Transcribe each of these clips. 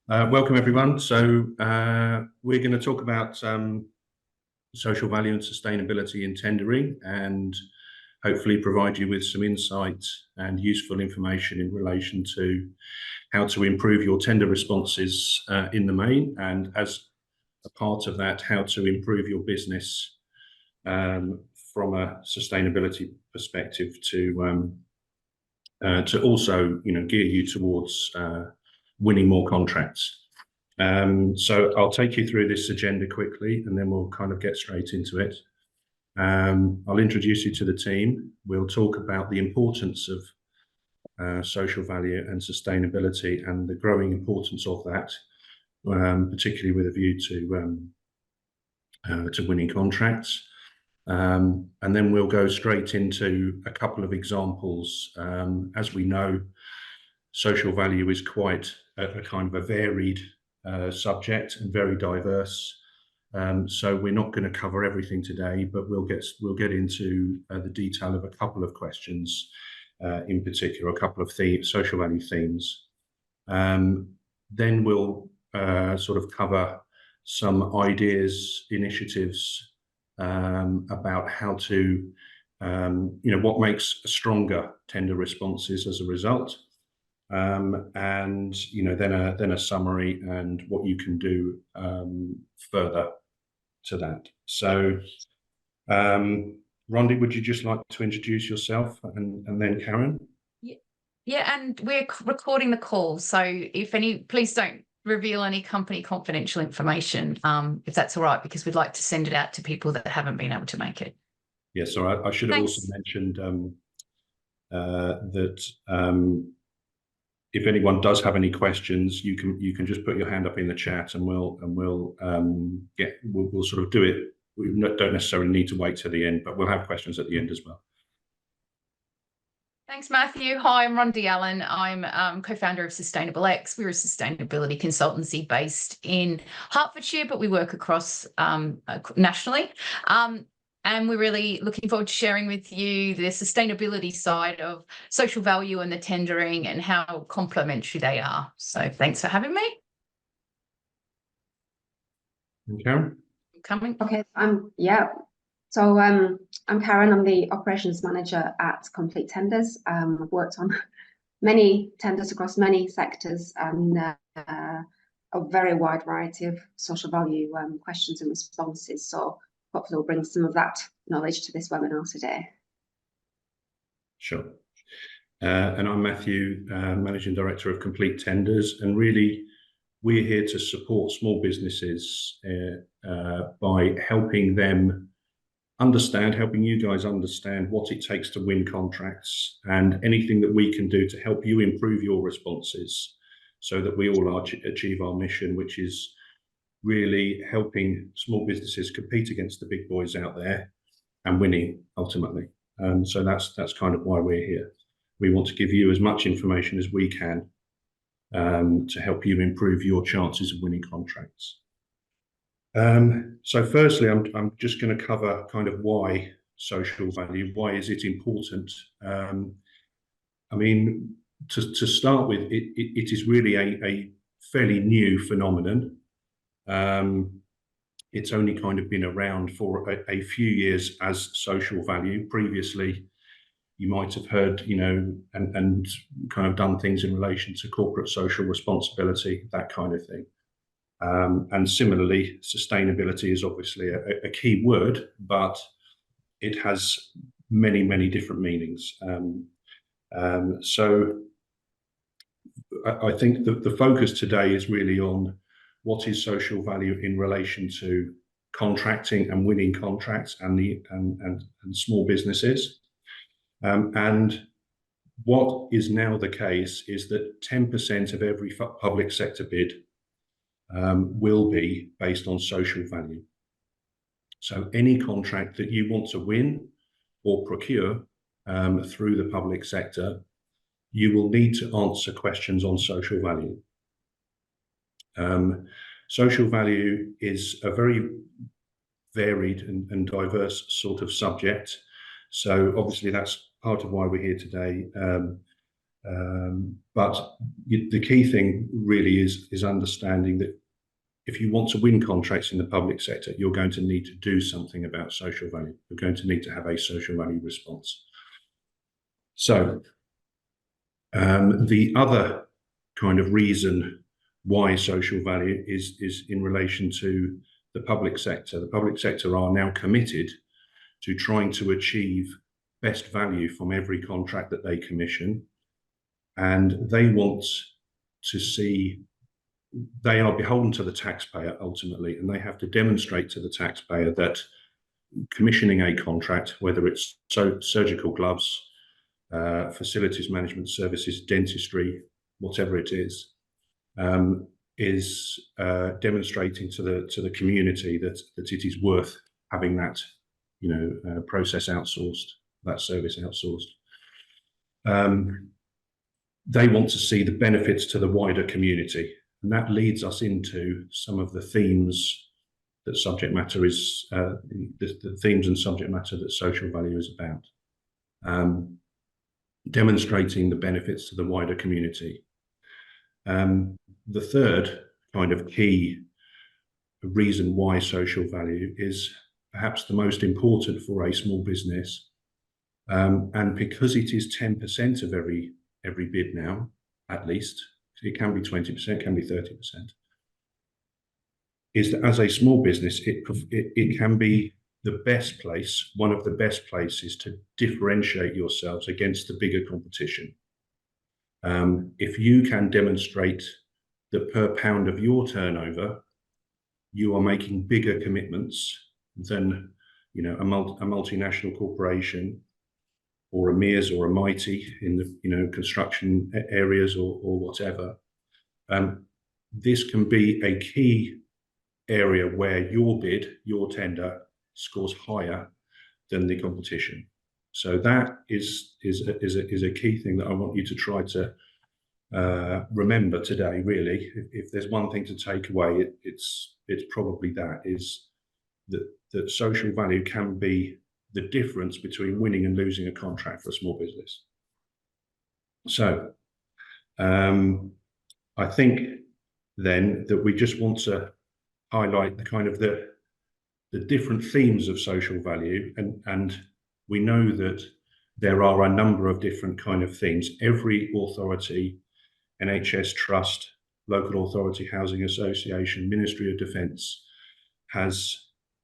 Welcome everyone. We're going to talk about social value and sustainability in tendering, and hopefully provide you with some insight and useful information in relation to how to improve your tender responses in the main, and as a part of that, how to improve your business from a sustainability perspective to also gear you towards winning more contracts. So I'll take you through this agenda quickly, and then we'll kind of get straight into it. I'll introduce you to the team. We'll talk about the importance of social value and sustainability and the growing importance of that, particularly with a view to winning contracts. And then we'll go straight into a couple of examples. As we know, social value is quite a kind of a varied subject and very diverse. So we're not going to cover everything today, but we'll get into the detail of a couple of questions, in particular, a couple of social value themes. Then we'll sort of cover some ideas, initiatives about how to, what makes stronger tender responses as a result. And then a summary and what you can do further to that. So, Rhonda, would you just like to introduce yourself, and then Karen? Yeah, and we're recording the call, so please don't reveal any company confidential information, if that's all right, because we'd like to send it out to people that haven't been able to make it. Yes, so I should have also mentioned that if anyone does have any questions, you can just put your hand up in the chat, and we'll sort of do it. We don't necessarily need to wait till the end, but we'll have questions at the end as well. Thanks, Matthew. Hi, I'm Rhonda Allen. I'm co-founder of SustainableX. We're a sustainability consultancy based in Hertfordshire, but we work across nationally. And we're really looking forward to sharing with you the sustainability side of social value and the tendering and how complementary they are. So thanks for having me. Karen? Coming. Okay, I'm Karen. I'm the operations manager at Complete Tenders. I've worked on many tenders across many sectors and a very wide variety of social value questions and responses. So hopefully we'll bring some of that knowledge to this webinar today. Sure. And I'm Matthew, Managing Director of Complete Tenders, and really we're here to support small businesses by helping you guys understand what it takes to win contracts, and anything that we can do to help you improve your responses so that we all achieve our mission, which is really helping small businesses compete against the big boys out there and winning ultimately. So that's kind of why we're here. We want to give you as much information as we can to help you improve your chances of winning contracts. So firstly, I'm just going to cover kind of why social value, why is it important? I mean, to start with, it is really a fairly new phenomenon. It's only kind of been around for a few years as social value. Previously, you might have heard, and kind of done things in relation to corporate social responsibility, that kind of thing. And similarly, sustainability is obviously a key word, but it has many, many different meanings. So I think the focus today is really on what is social value in relation to contracting and winning contracts and small businesses. And what is now the case is that 10% of every public sector bid will be based on social value. So any contract that you want to win or procure through the public sector, you will need to answer questions on social value. Social value is a very varied and diverse sort of subject. So obviously that's part of why we're here today. But the key thing really is understanding that if you want to win contracts in the public sector, you're going to need to do something about social value. You're going to need to have a social value response. So the other kind of reason why social value is in relation to the public sector. The public sector are now committed to trying to achieve best value from every contract that they commission, and they want to see, they are beholden to the taxpayer ultimately, and they have to demonstrate to the taxpayer that commissioning a contract, whether it's surgical gloves, facilities management services, dentistry, whatever it is demonstrating to the community that it is worth having that, process outsourced, that service outsourced. They want to see the benefits to the wider community, and that leads us into some of the themes that subject matter is the themes and subject matter that social value is about. Demonstrating the benefits to the wider community. The third kind of key reason why social value is perhaps the most important for a small business, and because it is 10% of every bid now, at least, it can be 20%, can be 30%, is that as a small business, it can be the best place, one of the best places to differentiate yourselves against the bigger competition. If you can demonstrate that per pound of your turnover, you are making bigger commitments than a multinational corporation or a Mears or a Mighty in the construction areas or whatever, this can be a key area where your bid, your tender, scores higher than the competition. So that is a key thing that I want you to try to remember today. Really, if there's one thing to take away, it's probably that, is that social value can be the difference between winning and losing a contract for a small business. So I think then that we just want to highlight the kind of the different themes of social value, and we know that there are a number of different kind of themes. Every authority, NHS Trust, local authority, housing association, Ministry of Defence,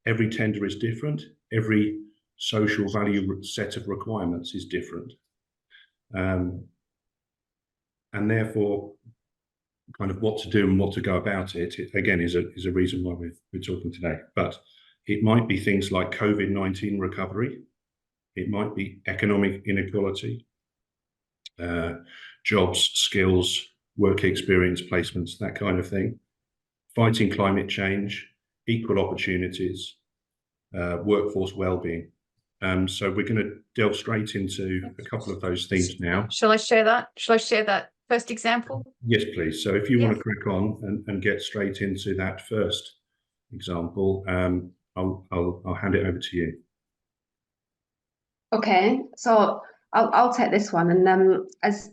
every tender is different. Every social value set of requirements is different. And therefore, kind of what to do and what to go about it, again, is a reason why we're talking today. But it might be things like COVID-19 recovery. It might be economic inequality, jobs, skills, work experience, placements, that kind of thing. Fighting climate change, equal opportunities, workforce well-being. So we're going to delve straight into a couple of those themes now. Shall I share that? Shall I share that first example? Yes, please. So if you want to crack on and get straight into that first example, I'll hand it over to you. Okay, so I'll take this one. And as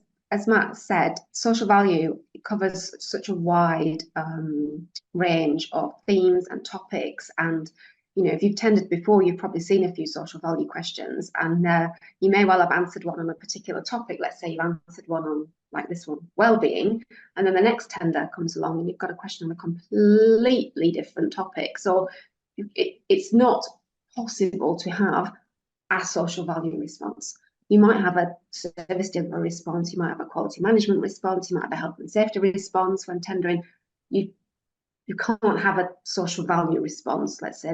Matt said, social value covers such a wide range of themes and topics. And if you've tendered before, you've probably seen a few social value questions, and you may well have answered one on a particular topic. Let's say you've answered one on, like this one, well-being, and then the next tender comes along and you've got a question on a completely different topic. So it's not possible to have a social value response. You might have a service delivery response, you might have a quality management response, you might have a health and safety response when tendering. You can't have a social value response, let's say,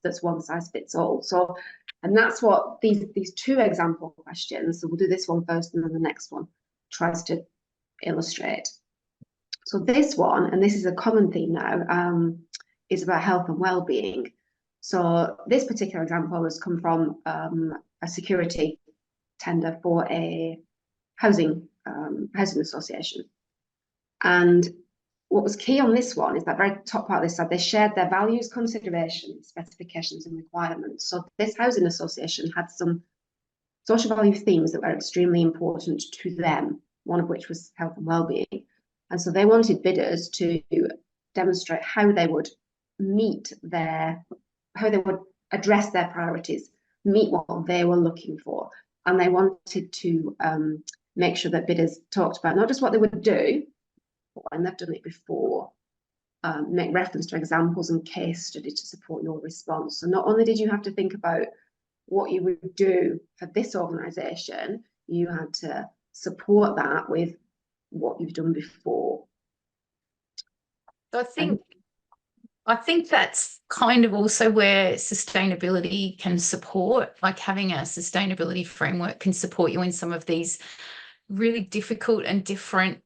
that's one size fits all. So, and that's what these two example questions, so we'll do this one first and then the next one, tries to illustrate. So this one, and this is a common theme now, is about health and well-being. So this particular example has come from a security tender for a housing association. And what was key on this one is that very top part of this slide, they shared their values, considerations, specifications and requirements. So this housing association had some social value themes that were extremely important to them. one of which was health and well-being. And so they wanted bidders to demonstrate how they would address their priorities, meet what they were looking for. And they wanted to make sure that bidders talked about not just what they would do, but when they've done it before, make reference to examples and case studies to support your response. So not only did you have to think about what you would do for this organisation, you had to support that with what you've done before. So I think that's kind of also where sustainability can support, like having a sustainability framework can support you in some of these really difficult and different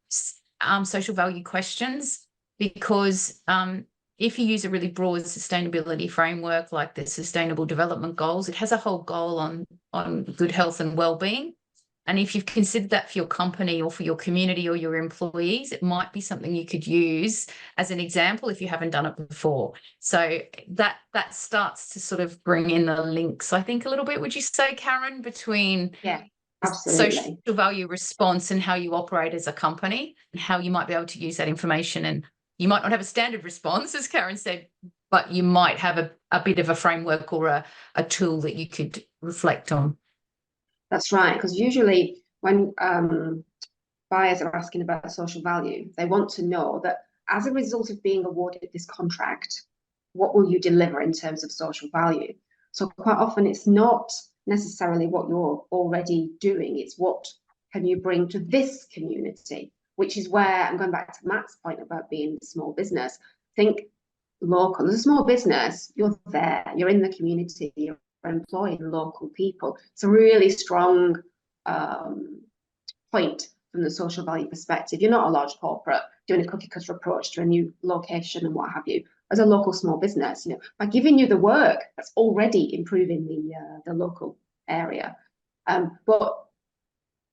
social value questions, because if you use a really broad sustainability framework like the Sustainable Development Goals, it has a whole goal on good health and well-being. And if you've considered that for your company or for your community or your employees, it might be something you could use as an example if you haven't done it before. So that starts to sort of bring in the links, I think, a little bit, would you say, Karen, between absolutely. social value response and how you operate as a company and how you might be able to use that information. And you might not have a standard response, as Karen said, but you might have a bit of a framework or a tool that you could reflect on. That's right, because usually when buyers are asking about social value, they want to know that as a result of being awarded this contract, what will you deliver in terms of social value? So quite often it's not necessarily what you're already doing, it's what can you bring to this community, which is where I'm going back to Matt's point about being a small business. Think local. As a small business, you're there, you're in the community, you're employing local people. It's a really strong point from the social value perspective. You're not a large corporate doing a cookie cutter approach to a new location and what have you. As a local small business, by giving you the work, that's already improving the local area. But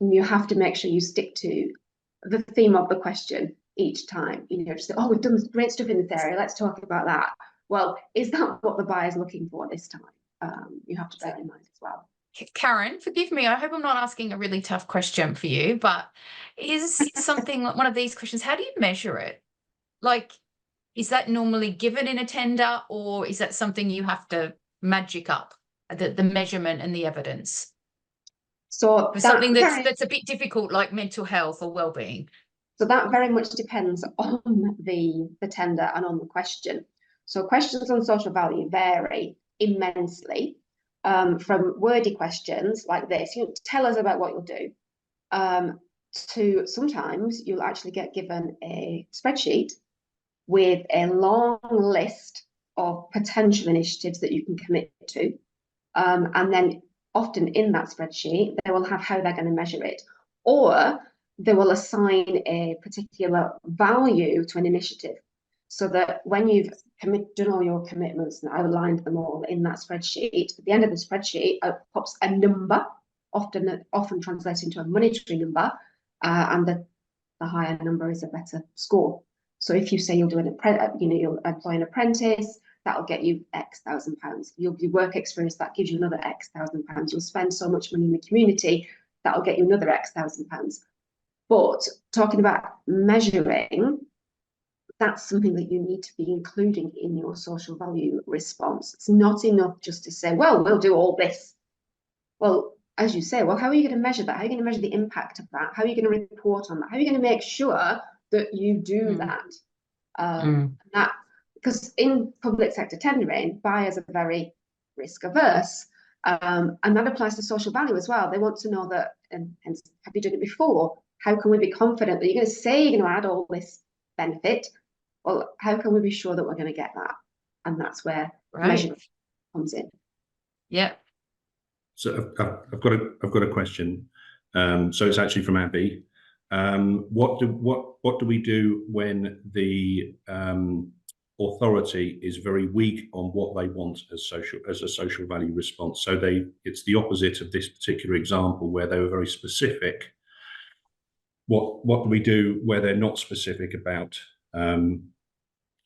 you have to make sure you stick to the theme of the question each time. Just say, oh, we've done great stuff in this area, let's talk about that. Well, is that what the buyer's looking for this time? You have to bear in mind as well. Karen, forgive me, I hope I'm not asking a really tough question for you, but is something like one of these questions, how do you measure it? Like, is that normally given in a tender, or is that something you have to magic up, the measurement and the evidence? So for something that's a bit difficult, like mental health or well-being. So that very much depends on the tender and on the question. So questions on social value vary immensely, from wordy questions like this, tell us about what you'll do, to sometimes you'll actually get given a spreadsheet with a long list of potential initiatives that you can commit to. And then often in that spreadsheet, they will have how they're going to measure it, or they will assign a particular value to an initiative, so that when you've done all your commitments and outlined them all in that spreadsheet, at the end of the spreadsheet pops a number, often translates into a monetary number, and the higher number is a better score. So if you say you'll do you'll employ an apprentice, that'll get you X thousand pounds. You'll do work experience, that gives you another X thousand pounds. You'll spend so much money in the community, that'll get you another X thousand pounds. But talking about measuring, that's something that you need to be including in your social value response. It's not enough just to say, well, we'll do all this. Well, as you say, well, how are you going to measure that? How are you going to measure the impact of that? How are you going to report on that? How are you going to make sure that you do that? Because in public sector tendering, buyers are very risk averse. And that applies to social value as well. They want to know that, and hence, have you done it before? How can we be confident that you're going to say you're going to add all this benefit? Well, how can we be sure that we're going to get that? And that's where measurement comes in. Yeah. So I've got a question. So it's actually from Abby. What do we do when the authority is very weak on what they want as a social value response? So it's the opposite of this particular example where they were very specific. What do we do where they're not specific about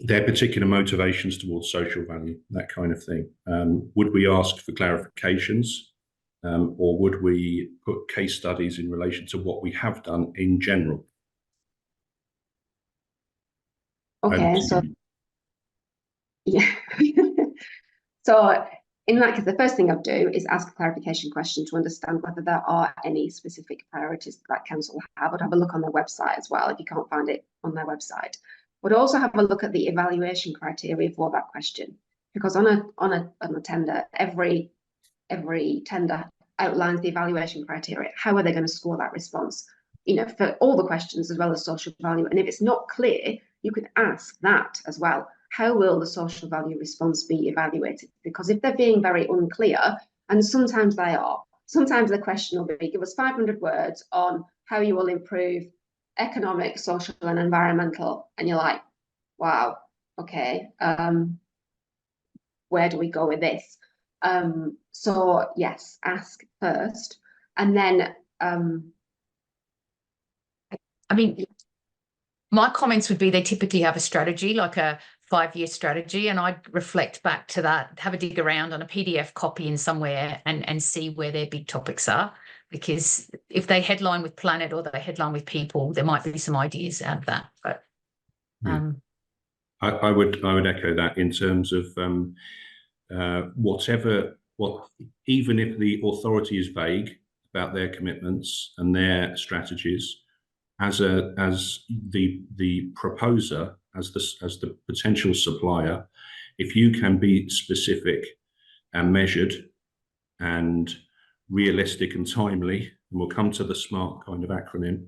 their particular motivations towards social value, that kind of thing? Would we ask for clarifications? or would we put case studies in relation to what we have done in general? Okay, so yeah. So in that case, the first thing I'd do is ask a clarification question to understand whether there are any specific priorities that council have. I'd have a look on their website as well if you can't find it on their website. Would also have a look at the evaluation criteria for that question, because on a tender, every tender outlines the evaluation criteria. How are they going to score that response? You know, for all the questions as well as social value. And if it's not clear, you can ask that as well. How will the social value response be evaluated? Because if they're being very unclear, and sometimes they are, sometimes the question will be, give us 500 words on how you will improve economic, social, and environmental. And you're like, wow, okay, where do we go with this? So yes, ask first, and then I mean, my comments would be they typically have a strategy, like a 5-year strategy, and I'd reflect back to that, have a dig around on a PDF copy in somewhere and see where their big topics are. Because if they headline with planet or they headline with people, there might be some ideas out of that. But I would echo that in terms of even if the authority is vague about their commitments and their strategies, as the proposer, as the potential supplier, if you can be specific and measured and realistic and timely, and we'll come to the SMART kind of acronym.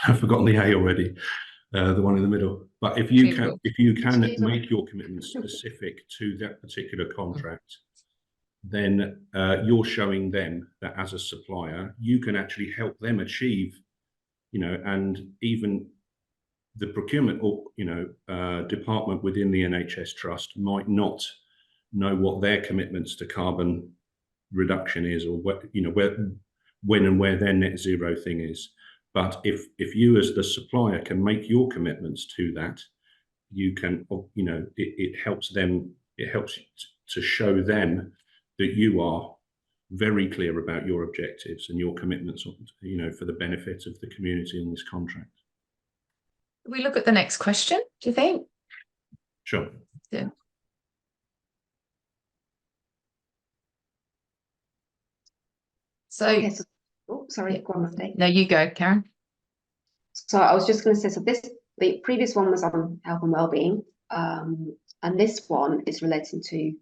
I've forgotten the A already, the one in the middle. But if you can make your commitments specific to that particular contract, then you're showing them that as a supplier, you can actually help them achieve, and even the procurement or department within the NHS Trust might not know what their commitments to carbon reduction is, or when and where their net zero thing is. But if you as the supplier can make your commitments to that, you can, it helps them. It helps to show them that you are very clear about your objectives and your commitments, for the benefit of the community in this contract. we look at the next question, do you think? Sure. Yeah. So, okay, so sorry, go on, Monday. No, you go, Karen. So I was just going to say, so the previous one was on health and well-being, and this one is relating to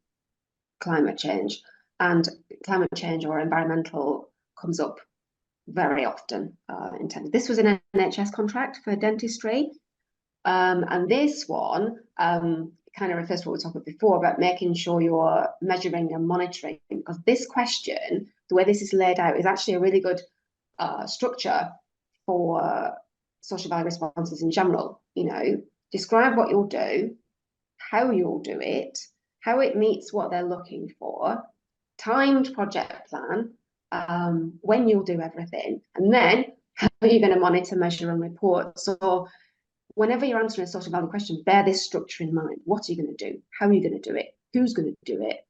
climate change, and climate change or environmental comes up very often in tender. This was an NHS contract for dentistry, and this one kind of refers to what we talked about before about making sure you're measuring and monitoring, because this question, the way this is laid out, is actually a really good structure for social value responses in general. Describe what you'll do, how you'll do it, how it meets what they're looking for, timed project plan, when you'll do everything, and then how are you going to monitor, measure, and report. So whenever you're answering a social value question, bear this structure in mind. What are you going to do? How are you going to do it? Who's going to do it?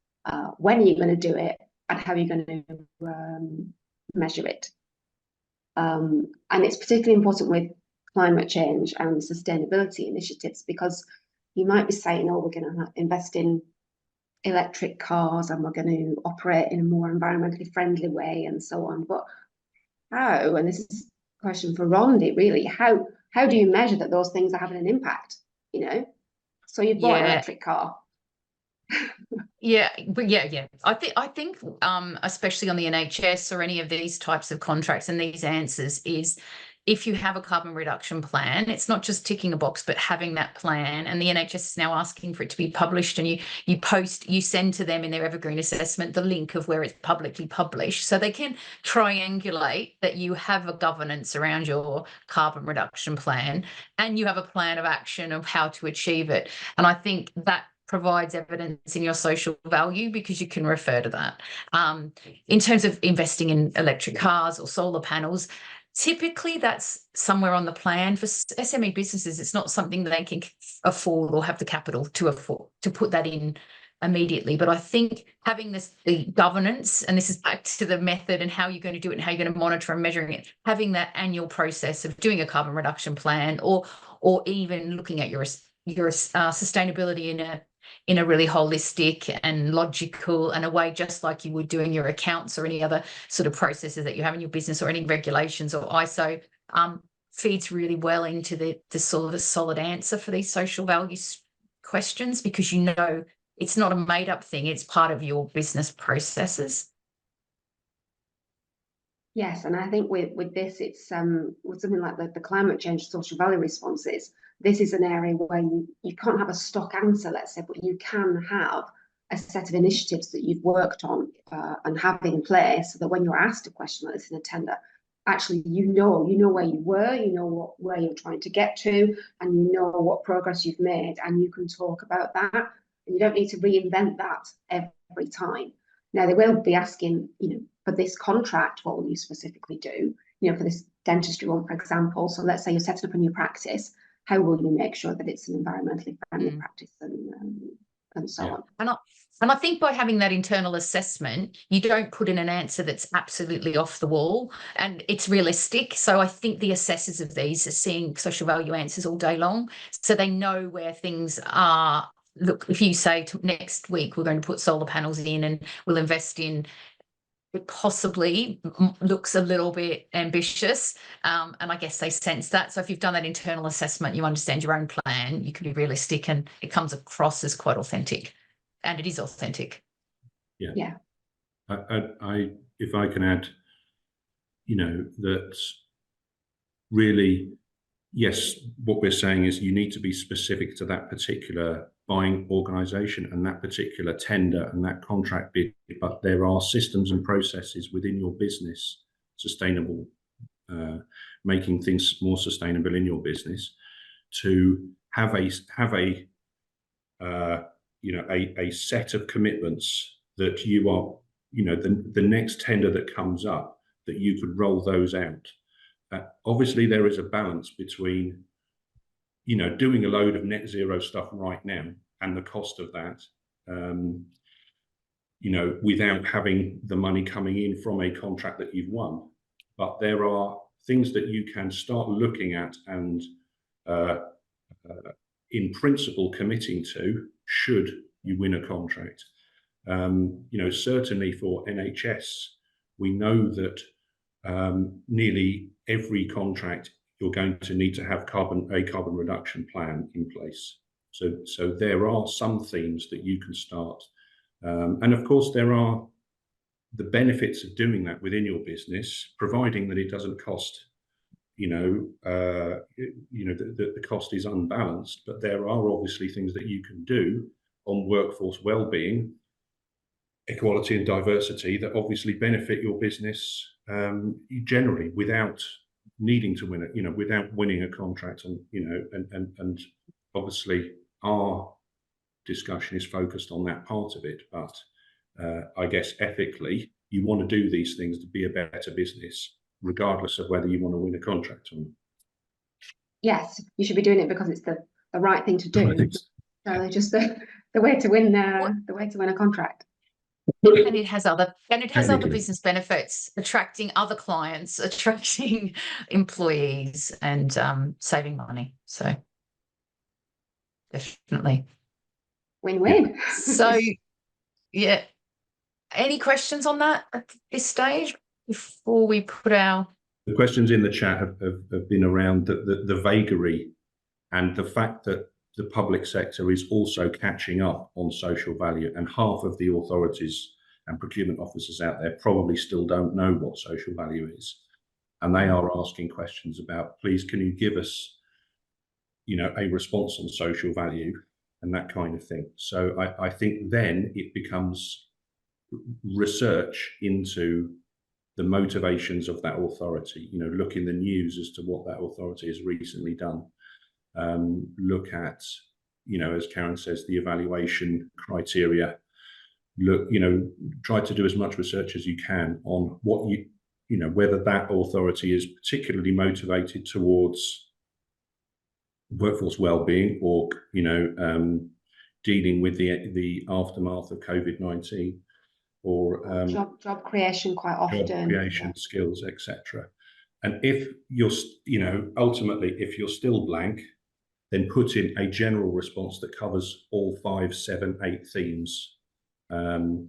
When are you going to do it? And how are you going to measure it? And it's particularly important with climate change and sustainability initiatives, because you might be saying, oh, we're going to invest in electric cars and we're going to operate in a more environmentally friendly way and so on. But how, and this is a question for Rondi, really, how do you measure that those things are having an impact? So you bought an electric car. Yeah. I think especially on the NHS or any of these types of contracts and these answers is, if you have a carbon reduction plan, it's not just ticking a box, but having that plan. And the NHS is now asking for it to be published, and you send to them in their Evergreen assessment the link of where it's publicly published, so they can triangulate that you have a governance around your carbon reduction plan and you have a plan of action of how to achieve it. And I think that provides evidence in your social value, because you can refer to that. In terms of investing in electric cars or solar panels, typically that's somewhere on the plan. For SME businesses, it's not something they can afford or have the capital to afford to put that in immediately. But I think having the governance, and this is back to the method and how you're going to do it and how you're going to monitor and measuring it, having that annual process of doing a carbon reduction plan, or even looking at your sustainability in a really holistic and logical and a way, just like you would doing your accounts or any other sort of processes that you have in your business, or any regulations or ISO, feeds really well into the sort of a solid answer for these social values questions, because you know it's not a made up thing, it's part of your business processes. Yes, and I think with this, it's with something like the climate change social value responses, this is an area where you can't have a stock answer, let's say, but you can have a set of initiatives that you've worked on and have in place, so that when you're asked a question like this in a tender, actually you know where you were, you know where you're trying to get to, and you know what progress you've made, and you can talk about that, and you don't need to reinvent that every time. Now, they will be asking, for this contract, what will you specifically do? For this dentistry one, for example. So let's say you're setting up a new practice. How will you make sure that it's an environmentally friendly practice, and so on? And I think by having that internal assessment, you don't put in an answer that's absolutely off the wall, and it's realistic. So I think the assessors of these are seeing social value answers all day long, so they know where things are. Look, if you say next week we're going to put solar panels in and we'll invest in, it possibly looks a little bit ambitious, and I guess they sense that. So if you've done that internal assessment, you understand your own plan, you can be realistic, and it comes across as quite authentic, and it is authentic. Yeah. I if I can add, that really, yes, what we're saying is you need to be specific to that particular buying organisation and that particular tender and that contract bid, but there are systems and processes within your business, sustainable, making things more sustainable in your business, to have a set of commitments that you are, the next tender that comes up, that you could roll those out. Obviously, there is a balance between doing a load of net zero stuff right now and the cost of that, without having the money coming in from a contract that you've won. But there are things that you can start looking at and, in principle, committing to should you win a contract. Certainly for NHS, we know that nearly every contract you're going to need to have a carbon reduction plan in place. So there are some themes that you can start, and of course there are the benefits of doing that within your business, providing that it doesn't cost, the cost is unbalanced. But there are obviously things that you can do on workforce well-being, equality and diversity that obviously benefit your business generally, without needing to win it, without winning a contract on, and obviously our discussion is focused on that part of it. But I guess ethically, you want to do these things to be a better business, regardless of whether you want to win a contract or not. Yes, you should be doing it because it's the right thing to do. So just the way to win a contract. And it has other business benefits, attracting other clients, attracting employees, and saving money. So definitely win-win. So yeah, any questions on that at this stage before we put our... The questions in the chat have been around the vagary and the fact that the public sector is also catching up on social value, and half of the authorities and procurement officers out there probably still don't know what social value is, and they are asking questions about, please, can you give us, a response on social value and that kind of thing. So I think then it becomes research into the motivations of that authority. Look in the news as to what that authority has recently done. Look at, as Karen says, the evaluation criteria. Look, try to do as much research as you can on what whether that authority is particularly motivated towards workforce well-being, or dealing with the aftermath of COVID-19, or job creation quite often, job creation skills, etc. And if you're, ultimately, if you're still blank, then put in a general response that covers all 5, 7, 8 themes, and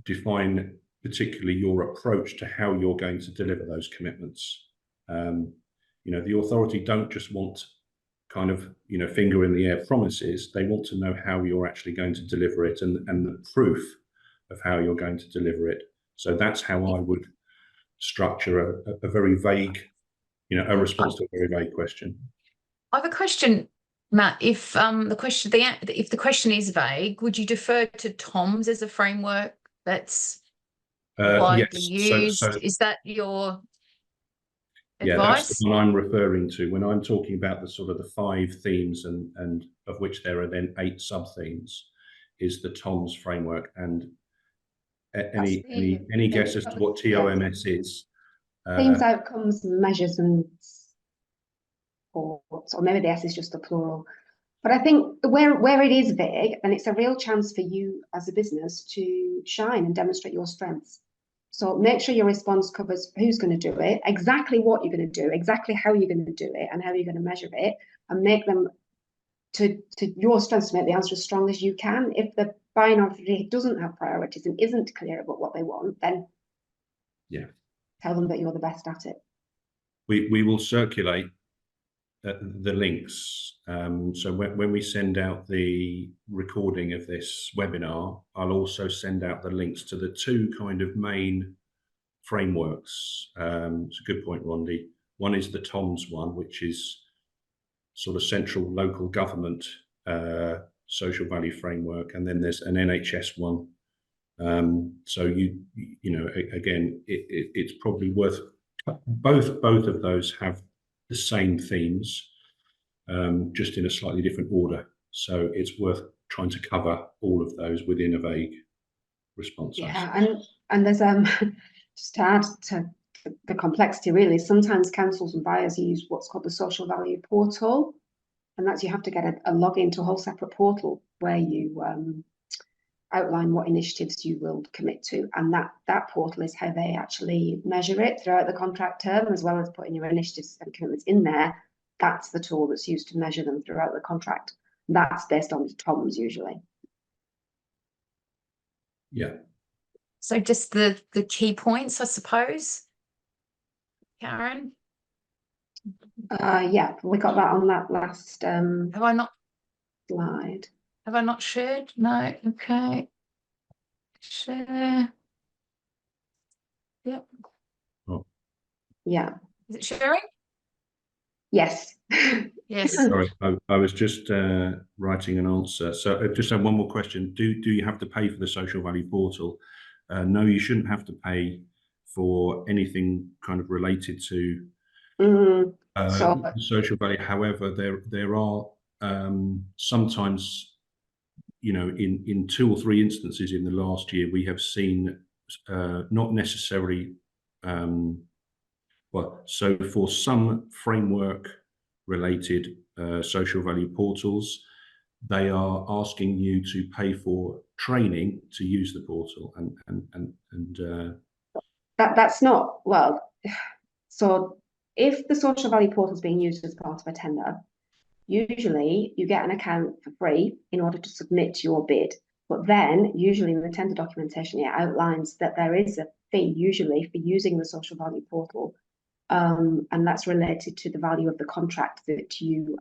define particularly your approach to how you're going to deliver those commitments. The authority don't just want kind of, finger in the air promises. They want to know how you're actually going to deliver it, and the proof of how you're going to deliver it. So that's how I would structure a very vague, a response to a very vague question. I have a question, Matt. If the question is vague, would you defer to TOMS as a framework that's widely used? Is that your advice? That's the one I'm referring to when I'm talking about the sort of the 5 themes, and of which there are then 8 sub-themes, is the TOMS framework. And any guess as to what TOMS is? Themes, outcomes, measures, and supports, or maybe the S is just the plural. But I think where it is vague, then it's a real chance for you as a business to shine and demonstrate your strengths. So make sure your response covers who's going to do it, exactly what you're going to do, exactly how you're going to do it, and how you're going to measure it, and make them to your strengths to make the answer as strong as you can. If the buying authority doesn't have priorities and isn't clear about what they want, then tell them that you're the best at it. We will circulate the links. So when we send out the recording of this webinar, I'll also send out the links to the 2 kind of main frameworks. It's a good point, Rondi. One is the TOMS one, which is sort of central local government social value framework, and then there's an NHS one. So again, it's probably worth both of those have the same themes, just in a slightly different order. So it's worth trying to cover all of those within a vague response. Yeah, and there's just to add to the complexity, really, sometimes councils and buyers use what's called the social value portal, and that's you have to get a login to a whole separate portal where you outline what initiatives you will commit to, and that portal is how they actually measure it throughout the contract term, as well as putting your initiatives and commitments in there. That's the tool that's used to measure them throughout the contract. That's based on TOMS usually. Yeah. So just the key points, I suppose, Karen. Yeah, we got that on that last Have I not slide? Have I not shared? No. Okay. Share. Yep. Oh. Yeah. Is it sharing? Yes. Yes. Sorry, I was just writing an answer. So I just have one more question. Do you have to pay for the social value portal? No, you shouldn't have to pay for anything kind of related to social value. However, there are sometimes, in 2 or 3 instances in the last year, we have seen not necessarily, so for some framework related social value portals, they are asking you to pay for training to use the portal, and that's not, well, so if the social value portal is being used as part of a tender, usually you get an account for free in order to submit your bid. But then usually in the tender documentation, it outlines that there is a fee usually for using the social value portal. And that's related to the value of the contract that you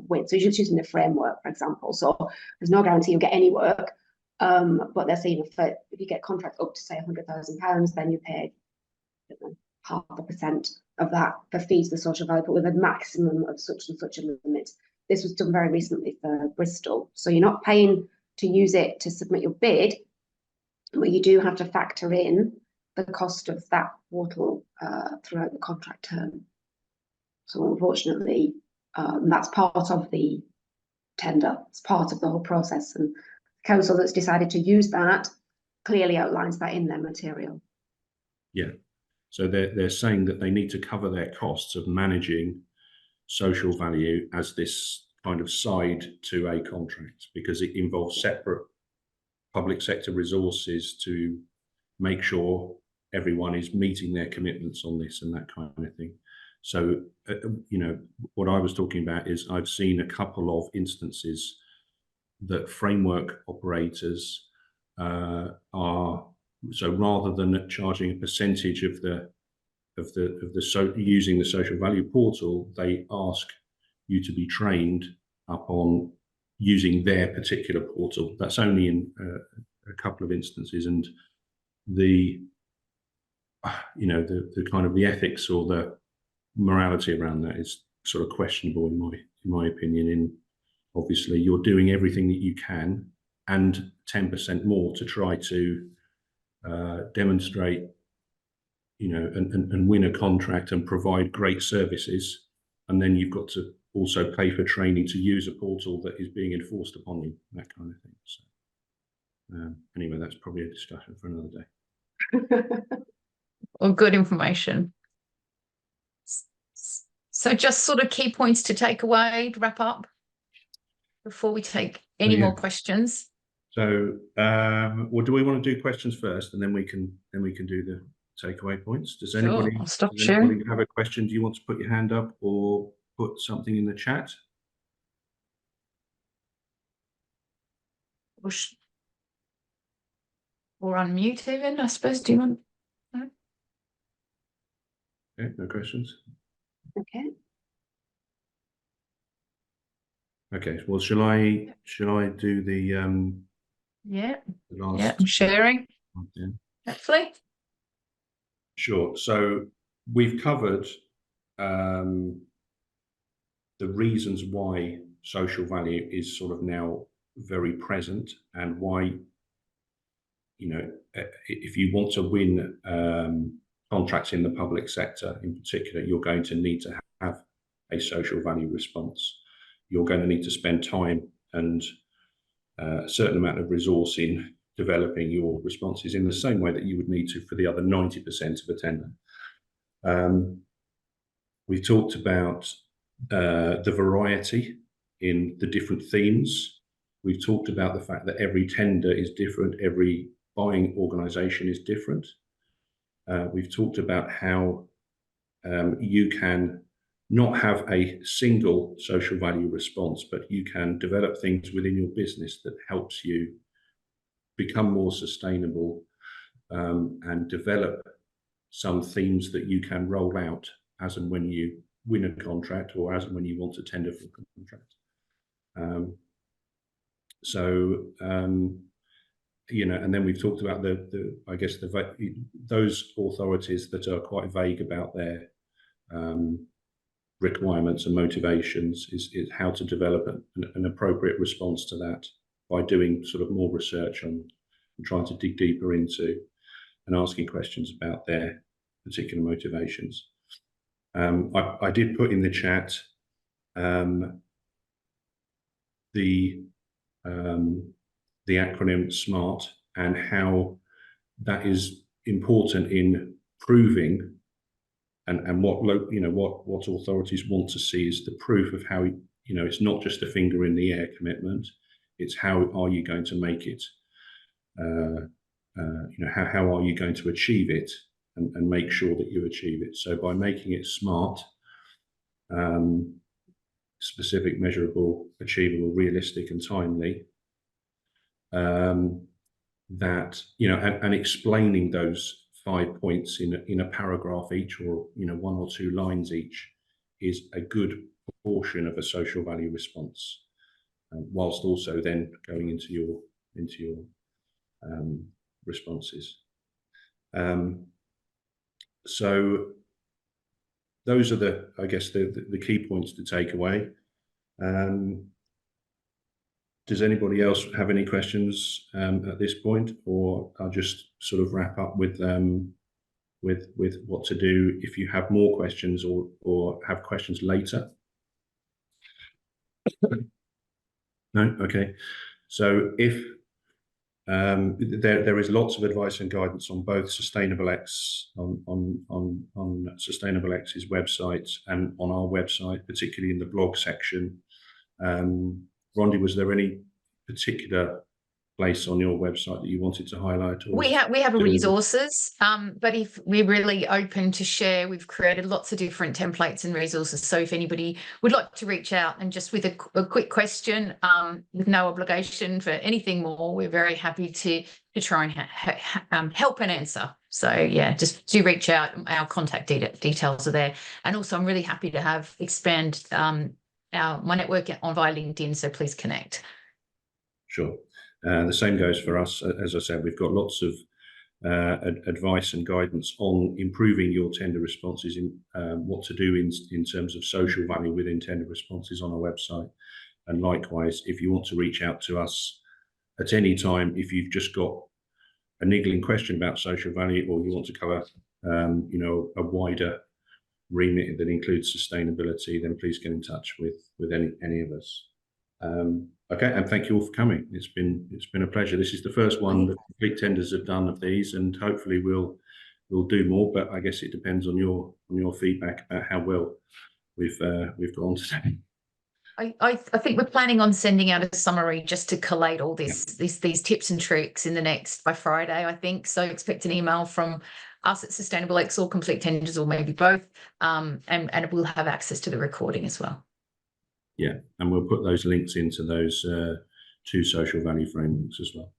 win. So you're just using the framework, for example. So there's no guarantee you'll get any work. But they're saying if you get contract up to say £100,000, then you pay 0.5% of that for fees for social value, but with a maximum of such and such a limit. This was done very recently for Bristol. So you're not paying to use it to submit your bid, but you do have to factor in the cost of that portal throughout the contract term. So unfortunately, that's part of the tender. It's part of the whole process. And the council that's decided to use that clearly outlines that in their material. Yeah. So they're saying that they need to cover their costs of managing social value as this kind of side to a contract, because it involves separate public sector resources to make sure everyone is meeting their commitments on this and that kind of thing. So, you know, what I was talking about is I've seen a couple of instances that framework operators are, so rather than charging a percentage of using the social value portal, they ask you to be trained up on using their particular portal. That's only in a couple of instances, and the kind of the ethics or the morality around that is sort of questionable in my opinion. In obviously you're doing everything that you can and 10% more to try to demonstrate, you know, and win a contract and provide great services, and then you've got to also pay for training to use a portal that is being enforced upon you, that kind of thing. So anyway, that's probably a discussion for another day. Or good information. So just sort of key points to take away, to wrap up before we take any more questions. So, well, do we want to do questions first, and then we can do the takeaway points? Does anybody, Sure, I'll stop does sharing. anybody have a question? Do you want to put your hand up or put something in the chat? Or unmute even, I suppose. Do you want? No? Okay, no questions. Okay. Okay, well, shall I do the Yeah, the last? yeah, I'm sharing. Yeah. Hopefully. Sure. So we've covered the reasons why social value is sort of now very present, and why, you know, if you want to win contracts in the public sector in particular, you're going to need to have a social value response. You're going to need to spend time and a certain amount of resource in developing your responses in the same way that you would need to for the other 90% of a tender. We've talked about the variety in the different themes. We've talked about the fact that every tender is different, every buying organisation is different. We've talked about how you can not have a single social value response, but you can develop things within your business that helps you become more sustainable, and develop some themes that you can roll out as and when you win a contract, or as and when you want to tender for a contract. You know, and then we've talked about I guess those authorities that are quite vague about their requirements and motivations, is how to develop an appropriate response to that by doing sort of more research on and trying to dig deeper into and asking questions about their particular motivations. I did put in the chat the acronym SMART, and how that is important in proving, and what authorities want to see is the proof of how, you know, it's not just a finger in the air commitment, it's how are you going to make it, you know, how are you going to achieve it, and make sure that you achieve it. So by making it SMART, specific, measurable, achievable, realistic, and timely, that, you know, and explaining those 5 points in a paragraph each, or, you know, 1 or 2 lines each, is a good portion of a social value response, whilst also then going into your responses. So those are I guess the key points to take away. Does anybody else have any questions at this point, or I'll just sort of wrap up with what to do if you have more questions, or have questions later? No? Okay. So if there is lots of advice and guidance on both SustainableX, on SustainableX's website, and on our website, particularly in the blog section. Rondi, was there any particular place on your website that you wanted to highlight? Or We have resources, but if we're really open to share, we've created lots of different templates and resources. So if anybody would like to reach out and just with a quick question, with no obligation for anything more, we're very happy to try and help and answer. So yeah, just do reach out. Our contact details are there. And also I'm really happy to expand my network on via LinkedIn. So please connect. Sure. The same goes for us. As I said, we've got lots of advice and guidance on improving your tender responses, in what to do in terms of social value within tender responses on our website. And likewise, if you want to reach out to us at any time, if you've just got a niggling question about social value, or you want to cover a wider remit that includes sustainability, then please get in touch with any of us. Okay, and thank you all for coming. It's been a pleasure. This is the first one that Complete Tenders have done of these, and hopefully we'll do more. But I guess it depends on your feedback about how well we've gone today. I think we're planning on sending out a summary just to collate all these tips and tricks by Friday, I think. So expect an email from us at SustainableX or Complete Tenders, or maybe both, and we'll have access to the recording as well. Yeah, and we'll put those links into those 2 social value frameworks as well.